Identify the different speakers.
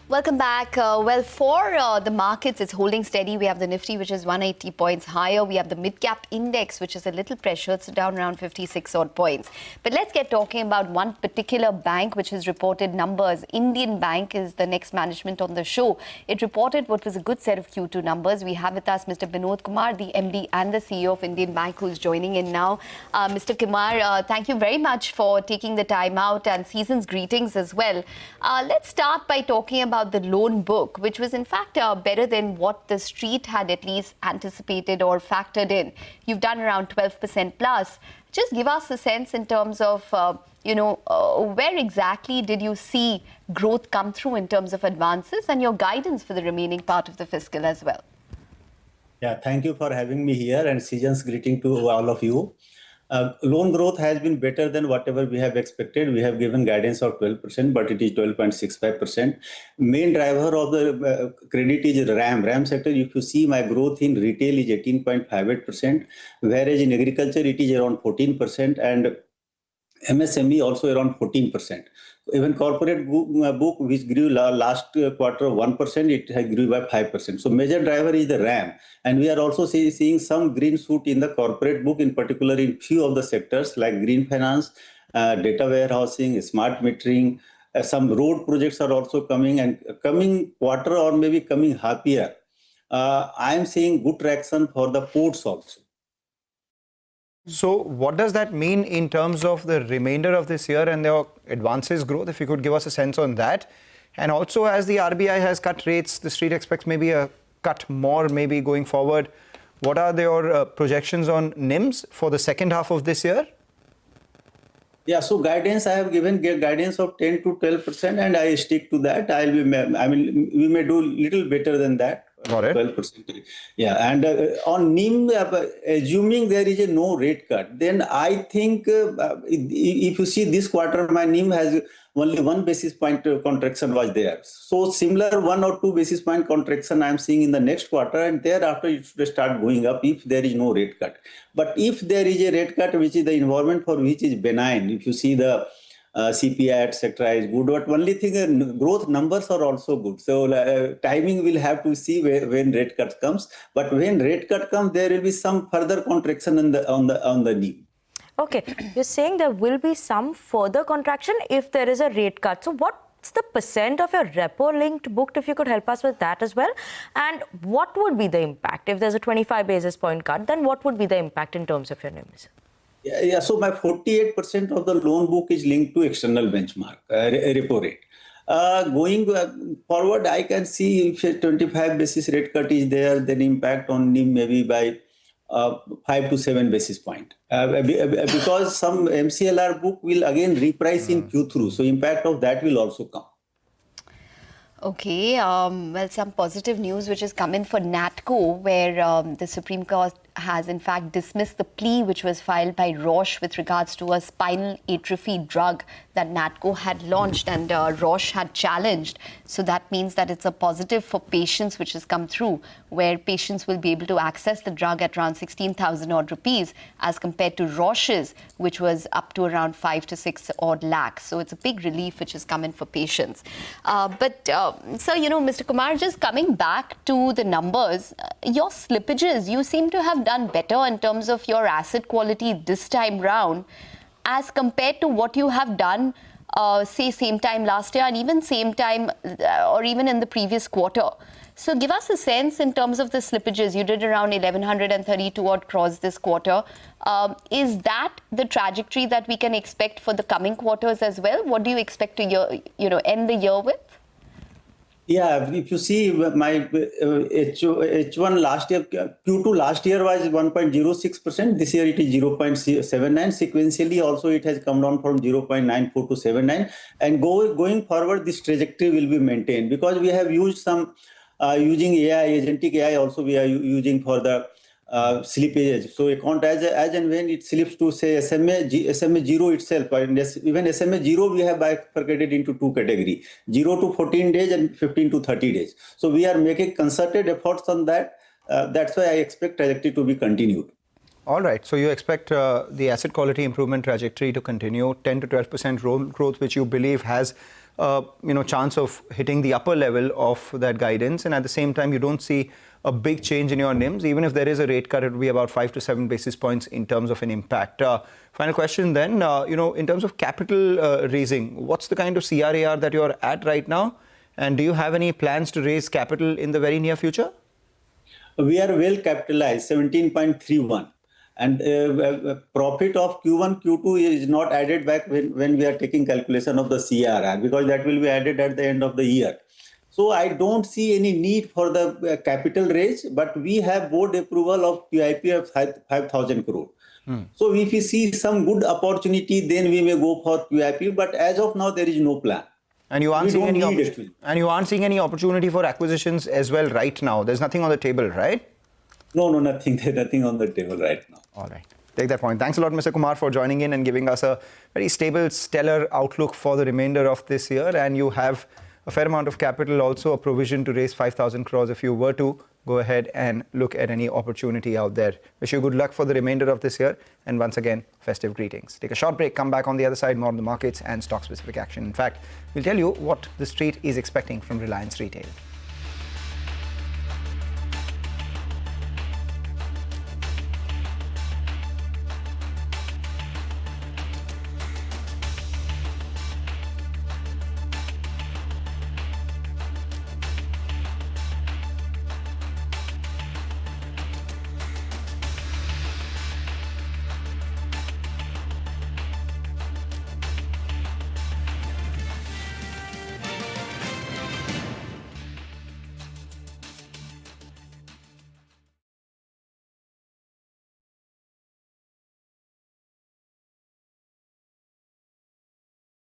Speaker 1: Welcome back. For the markets, it's holding steady. We have the Nifty, which is 180 points higher. We have the mid-cap index, which is a little pressured, so down around 56 odd points. But let's get talking about one particular bank which has reported numbers. Indian Bank is the next management on the show. It reported what was a good set of Q2 numbers. We have with us Mr. Binod Kumar, the MD and the CEO of Indian Bank, who's joining in now. Mr. Kumar, thank you very much for taking the time out, and season's greetings as well. Let's start by talking about the loan book, which was in fact better than what the street had at least anticipated or factored in. You've done around 12% plus. Just give us a sense in terms of, where exactly did you see growth come through in terms of advances and your guidance for the remaining part of the fiscal as well.
Speaker 2: Yeah, thank you for having me here, and season's greeting to all of you. Loan growth has been better than whatever we have expected. We have given guidance of 12%, but it is 12.65%. Main driver of the credit is RAM. RAM sector, if you see, my growth in retail is 18.58%, whereas in agriculture it is around 14%, and MSME also around 14%. Even corporate book, which grew last quarter 1%, it has grew by 5%. So major driver is the RAM. And we are also seeing some green shoot in the corporate book, in particular in few of the sectors like green finance, data warehousing, smart metering. Some road projects are also coming, and coming quarter or maybe coming half year, I am seeing good traction for the ports also.
Speaker 3: So what does that mean in terms of the remainder of this year and their advances growth? If you could give us a sense on that. And also, as the RBI has cut rates, the street expects maybe a cut more maybe going forward. What are your projections on NIMs for the second half of this year?
Speaker 2: Yeah, so guidance I have given guidance of 10 to 12%, and I stick to that. We may do little better than that.
Speaker 3: Got it.
Speaker 2: 12%. Yeah, and on NIM, assuming there is a no rate cut, then I think if you see this quarter, my NIM has only 1 basis point contraction was there. So similar 1 or 2 basis point contraction I am seeing in the next quarter, and thereafter it should start going up if there is no rate cut. But if there is a rate cut, which is the environment for which is benign, if you see the CPI, etc. is good, but only thing, growth numbers are also good. So timing will have to see when rate cut comes. But when rate cut comes, there will be some further contraction on the NIM.
Speaker 4: Okay, you're saying there will be some further contraction if there is a rate cut. So what's the percent of your repo-linked book, if you could help us with that as well? And what would be the impact? If there's a 25 basis point cut, then what would be the impact in terms of your NIMs?
Speaker 2: Yeah, so my 48% of the loan book is linked to external benchmark, repo rate. Going forward, I can see if a 25 basis rate cut is there, then impact on NIM maybe by 5 to 7 basis point. Because some MCLR book will again reprice in Q3, so impact of that will also come.
Speaker 1: Okay, well, some positive news which has come in for NATCO, where the Supreme Court has in fact dismissed the plea which was filed by Roche with regards to a spinal atrophy drug that NATCO had launched and Roche had challenged. So that means that it's a positive for patients which has come through, where patients will be able to access the drug at around 16,000 odd rupees as compared to Roche's, which was up to around 5 to 6 odd lakhs. So it's a big relief which has come in for patients. So, Mr. Kumar, just coming back to the numbers, your slippages, you seem to have done better in terms of your asset quality this time round as compared to what you have done, say, same time last year and even same time or even in the previous quarter. So give us a sense in terms of the slippages. You did around 1,132 odd crores this quarter. Is that the trajectory that we can expect for the coming quarters as well? What do you expect to end the year with?
Speaker 2: Yeah, if you see my H1 last year, Q2 last year was 1.06%. This year it is 0.79. Sequentially also it has come down from 0.94 to 79. And going forward, this trajectory will be maintained because we have used some using AI, agentic AI also we are using for the slippage. So account as and when it slips to say SMA 0 itself, even SMA 0 we have bifurcated into two categories, 0 to 14 days and 15 to 30 days. So we are making concerted efforts on that. That's why I expect trajectory to be continued.
Speaker 3: All right. So you expect the asset quality improvement trajectory to continue, 10 to 12% loan growth, which you believe has chance of hitting the upper level of that guidance, and at the same time, you don't see a big change in your NIMs. Even if there is a rate cut, it will be about 5 to 7 basis points in terms of an impact. Final question then, in terms of capital raising, what's the kind of CRAR that you're at right now? And do you have any plans to raise capital in the very near future?
Speaker 2: We are well capitalized, 17.31. And profit of Q1, Q2 is not added back when we are taking calculation of the CRR, because that will be added at the end of the year. So I don't see any need for the capital raise, but we have board approval of QIP of 5,000 crore. So if we see some good opportunity, then we may go for QIP. But as of now, there is no plan.
Speaker 3: And you aren't seeing any opportunity for acquisitions as well right now. There's nothing on the table, right?
Speaker 2: No, nothing. There's nothing on the table right now.
Speaker 3: All right. Take that point. Thanks a lot, Mr. Kumar, for joining in and giving us a very stable, stellar outlook for the remainder of this year. And you have a fair amount of capital, also a provision to raise 5,000 crores if you were to go ahead and look at any opportunity out there. Wish you good luck for the remainder of this year. And once again, festive greetings. Take a short break, come back on the other side, more on the markets and stock-specific action. In fact, we'll tell you what the street is expecting from Reliance Retail.